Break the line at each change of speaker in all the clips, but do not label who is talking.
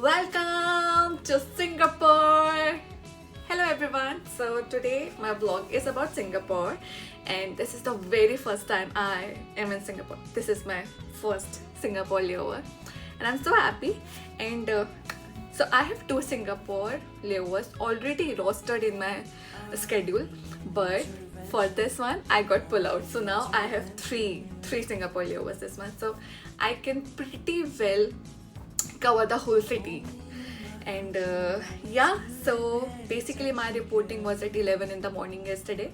Welcome to Singapore! Hello everyone. So today my vlog is about Singapore and this is the very first time I am in Singapore. This is my first Singapore layover and I'm so happy and so I have two Singapore layovers already rostered in my schedule, but for this one I got pulled out. So now I have three Singapore layovers this month. So I can pretty well cover the whole city. And yeah, so basically my reporting was at 11 in the morning yesterday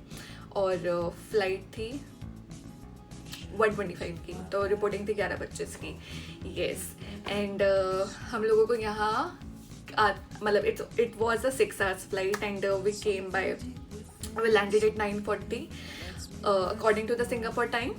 और flight थी 125 की, तो reporting थी 11:25 की. Yes and हम लोगों को यहाँ मतलब it was a 6 hours flight and we came by we landed at 9:40 according to the Singapore time.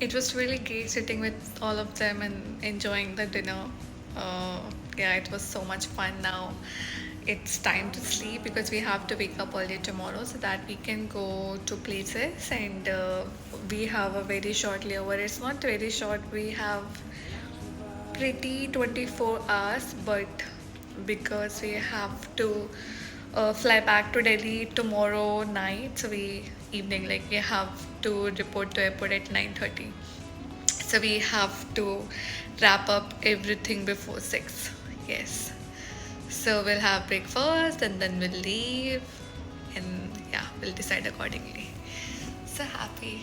It was really great sitting with all of them and enjoying the dinner. Yeah, it was so much fun. Now it's time to sleep because we have to wake up early tomorrow so that we can go to places. And we have a very short layover. It's not very short. We have pretty 24 hours, but because we have to fly back to Delhi tomorrow night, so evening, like we have to report to airport at 9:30. So we have to wrap up everything before 6. Yes. So we'll have breakfast and then we'll leave, and yeah, we'll decide accordingly. So happy.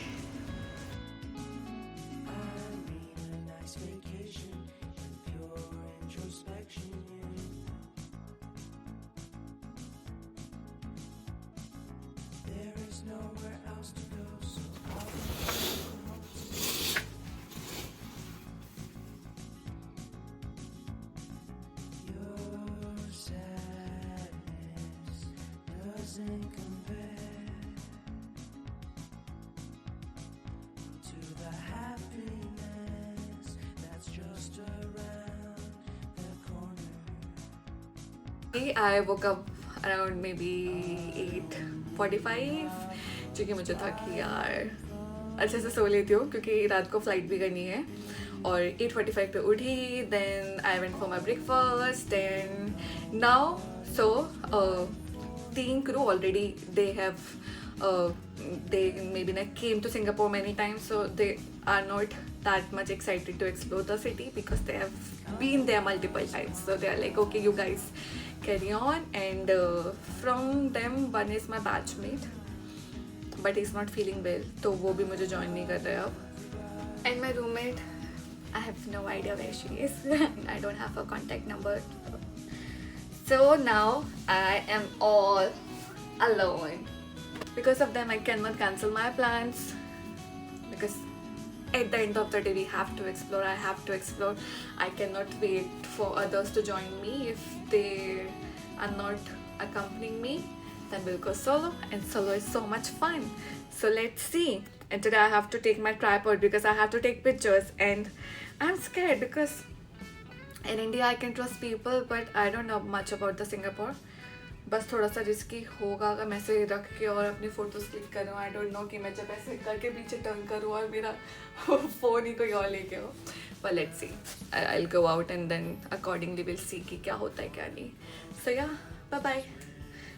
I woke up around maybe 8:45 क्योंकि मुझे था कि यार अच्छे से सो लेती हूँ क्योंकि रात को फ्लाइट भी करनी है. और 8:45 पे उठी, then I went for my breakfast and now so 3 crew already they have they maybe not came to Singapore many times, so they are not that much excited to explore the city because they have been there multiple times. So they are like, okay, you guys carry on. And from them one is my batchmate, but he's not feeling well, तो वो भी मुझे join नहीं कर रहा अब. And my roommate, I have no idea where she is. I don't have her contact number. So now I am all alone. Because of them I cannot cancel my plans because at the end of the day we have to explore. I have to explore. I cannot wait for others to join me. If they are not accompanying me, then we'll go solo, and solo is so much fun. So let's see. And today I have to take my tripod because I have to take pictures, and I'm scared because in India I can trust people, but I don't know much about the Singapore. बस थोड़ा सा risky होगा अगर मैं ऐसे रख के और अपनी फ़ोटोज़ क्लिक करूँ. आई डोंट नो कि मैं जब ऐसे करके पीछे टर्न करूँ और मेरा फ़ोन ही कोई और लेके हो. But let's see, I will go out and then accordingly will see कि क्या होता है क्या नहीं. So yeah, bye bye.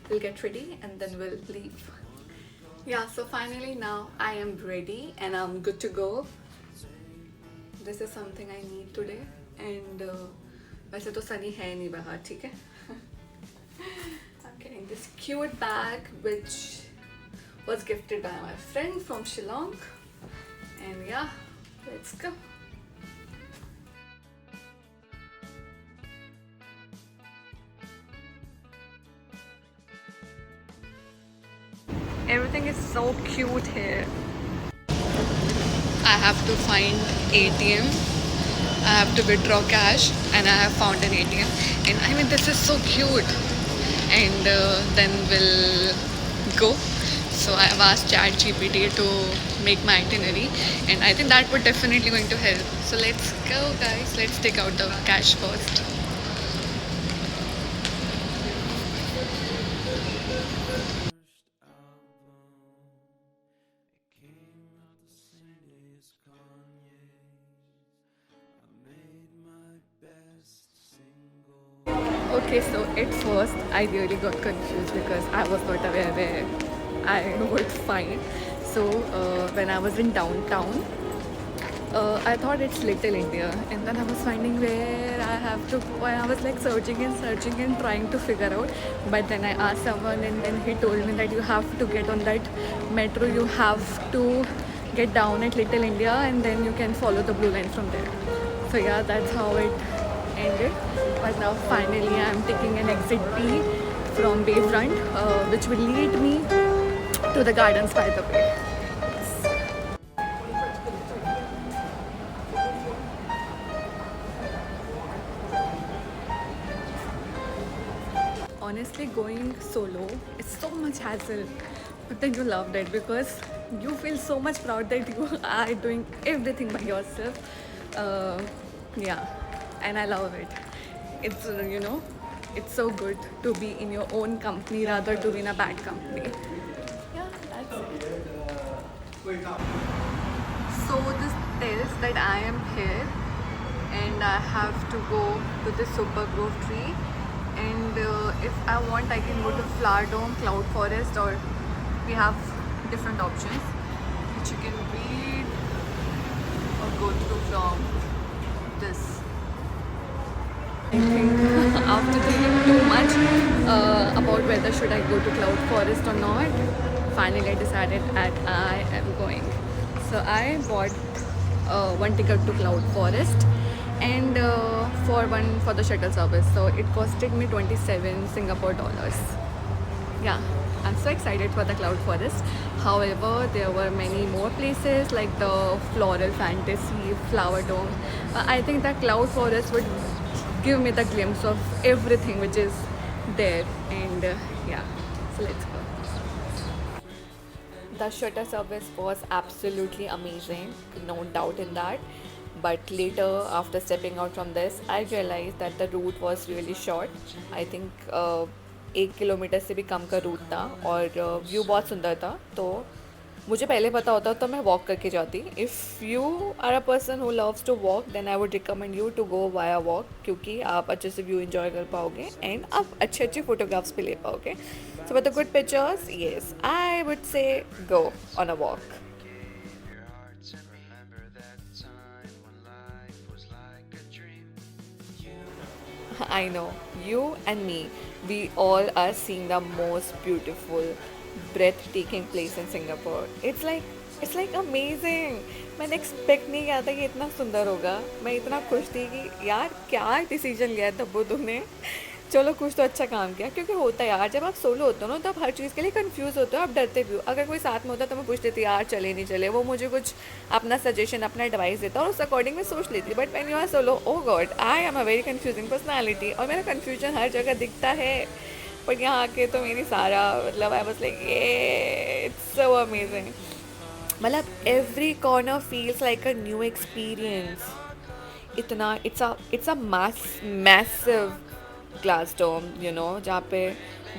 We'll get ready and then we'll leave. Yeah, so finally now I am ready and I'm good to go. This is something I need today. And वैसे तो सनी है नहीं बाहर, ठीक है. I'm getting this cute bag which was gifted by my friend from Shillong. And yeah, let's go. Everything is so cute here.
I have to find ATM. I have to withdraw cash, and I have found an ATM. And I mean, this is so cute. And then we'll go. So I have asked ChatGPT to make my itinerary, and I think that would definitely going to help. So let's go, guys. Let's take out the cash first.
Okay, so at first I really got confused because I was not aware where I would find. So when I was in downtown, I thought it's Little India, and then I was finding where I have to. Why I was like searching and trying to figure out. But then I asked someone, and then he told me that you have to get on that metro. You have to get down at Little India, and then you can follow the blue line from there. So yeah, that's how it ended. But now finally, I'm taking an exit B from Bayfront, which will lead me to the gardens by the way. Honestly, going solo is so much hassle, but then you love that because you feel so much proud that you are doing everything by yourself. uh, yeah, and I love it. It's it's so good to be in your own company rather to be in a bad company. Yeah, that's it. So this tells that I am here and I have to go to the Super Grove tree. And if I want, I can go to Flower Dome, Cloud Forest, or we have different options which you can read or go through from this. I think after thinking too much about whether should I go to Cloud Forest or not, finally I decided that I am going. So I bought one ticket to Cloud Forest and for the shuttle service. So it costed me 27 Singapore dollars. Yeah, I'm so excited for the Cloud Forest. However, there were many more places like the Floral Fantasy, Flower Dome. I think the Cloud Forest would give me the glimpse of everything which is there. And yeah, so let's go. The shutter service was absolutely amazing, no doubt in that. But later, after stepping out from this, I realized that the route was really short. I think 1 kilometre से भी कम का root था और view बहुत सुंदर था. तो मुझे पहले पता होता तो मैं वॉक करके जाती. If you are a person who loves to walk then I would recommend you to go via walk, क्योंकि आप अच्छे से व्यू इन्जॉय कर पाओगे एंड आप अच्छे अच्छे फोटोग्राफ्स भी ले पाओगे. So with the good pictures, yes, I would say go on a walk. I know, you and me, we all are seeing the most beautiful, breathtaking place in Singapore. It's like amazing. मैंने expect नहीं किया था कि इतना सुंदर होगा. मैं इतना खुश थी कि यार क्या डिसीजन लिया तब्बू तुमने. चलो कुछ तो अच्छा काम किया, क्योंकि होता है यार जब आप सोलो होते हो ना तो आप हर चीज़ के लिए कंफ्यूज होते हो, आप डरते भी हो. अगर कोई साथ में होता तो मैं पूछ लेती यार चले नहीं चले, वो मुझे कुछ अपना सजेशन अपना एडवाइस देता और उस अकॉर्डिंग मैं सोच लेती. But when you are solo, oh God, I am a very confusing personality और मेरा कन्फ्यूजन हर जगह दिखता है. बट यहाँ आके तो मेरी सारा मतलब आई वाज लाइक ये इट्स सो अमेजिंग. मतलब every corner feels like a new experience. इतना it's a massive glass dome, जहाँ पे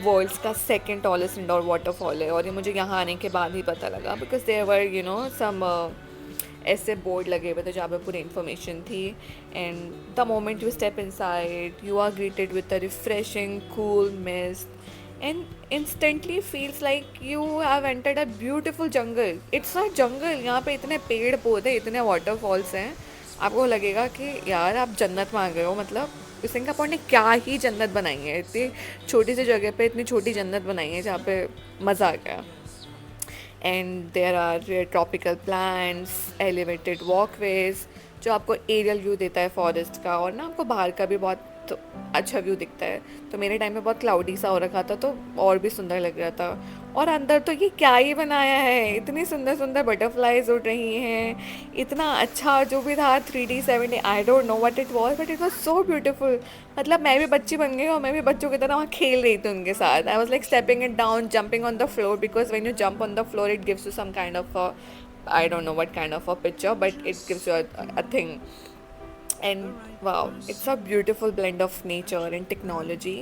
वर्ल्ड्स का सेकंड टॉलेस्ट इंडोर वाटरफॉल है. और ये मुझे यहाँ आने के बाद ही पता लगा बिकॉज देयर वर सम ऐसे बोर्ड लगे हुए थे जहाँ पे पूरी इन्फॉर्मेशन थी. And the moment you step inside you are greeted with a refreshing cool mist and instantly feels like you have entered a beautiful jungle. It's a jungle. यहाँ पे इतने पेड़ पौधे, इतने वाटरफॉल्स हैं, आपको लगेगा कि यार आप जन्नत में आ गए हो. मतलब सिंगापुर ने क्या ही जन्नत बनाई है, इतनी छोटी सी जगह पे इतनी छोटी जन्नत बनाई है जहाँ पे मज़ा आ गया. And there are tropical plants, elevated walkways जो आपको एरियल व्यू देता है फॉरेस्ट का, और ना आपको बाहर का भी बहुत अच्छा व्यू दिखता है. तो मेरे टाइम में बहुत क्लाउडी सा हो रखा था तो और भी सुंदर लग रहा था. और अंदर तो ये क्या ही बनाया है, इतनी सुंदर सुंदर बटरफ्लाईज उड़ रही हैं, इतना अच्छा जो भी था 3D 7D, I don't know what it was but it was so beautiful. मतलब मैं भी बच्ची बन गई और मैं भी बच्चों की तरह वहाँ खेल रही थी उनके साथ। I was like stepping it down, jumping on the floor, because when you jump on the floor it gives you some kind of I don't know what kind of a picture, but it gives you a thing. And wow, it's a beautiful blend of nature and technology,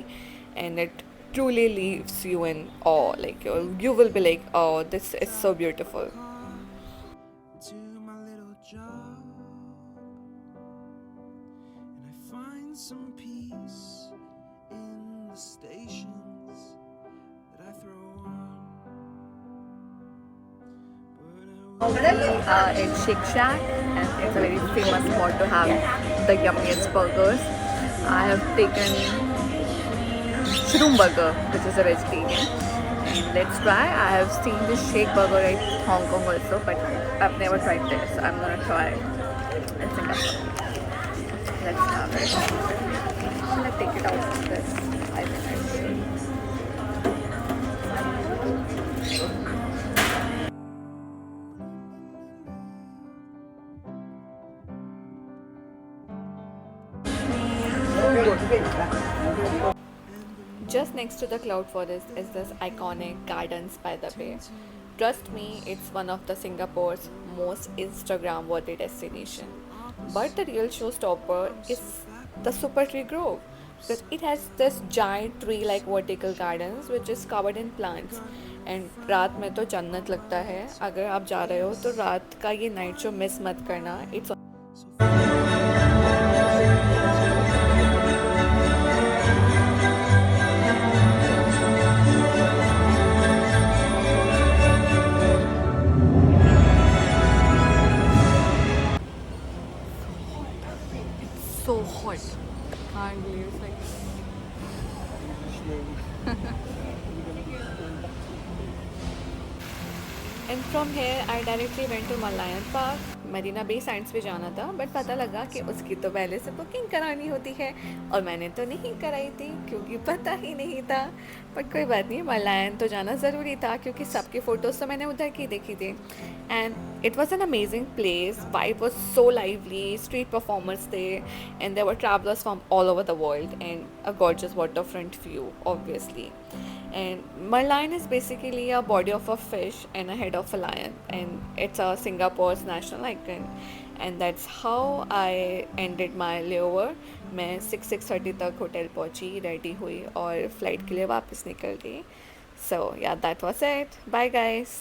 and it truly leaves you in awe. Like you will be like, oh, this is so beautiful.
To my little job, and I find some peace in the stations that I throw on.
It's Shake Shack, and it's a very famous spot to have the yummiest burgers. I have taken shroom burger, which is a vegetarian, and let's try. I have seen this shake burger at Hong Kong also, but I've never tried this, so I'm gonna try in Singapore. Let's have it. Shall I take it out of this? I think I should. Just next to the cloud forest is this iconic Gardens by the Bay. Trust me, it's one of the Singapore's most Instagram worthy destination. But the real showstopper is the Super Tree Grove, because it has this giant tree like vertical gardens which is covered in plants. And रात में तो जन्नत लगता है। अगर आप जा रहे हो तो रात का ये नाइट शो मिस मत करना। It's so hot. Can't believe it's like. And from here I directly went to Merlion Park. Marina Bay Sands पे जाना था, बट पता लगा कि उसकी तो पहले से बुकिंग करानी होती है और मैंने तो नहीं कराई थी क्योंकि पता ही नहीं था। बट कोई बात नहीं, मलायन तो जाना ज़रूरी था क्योंकि सबकी फ़ोटोज़ तो मैंने उधर की देखी थी। And it was an amazing place, vibe was so lively, street performers थे, and there were travellers from all over the world, and a gorgeous water front view obviously. And merlion is basically a body of a fish and a head of a lion, and it's a Singapore's national icon. And that's how I ended my layover. मैं 6:30 तक hotel पहुंची, ready हुई और flight के लिए वापस निकल गई. So yeah, that was it. Bye guys.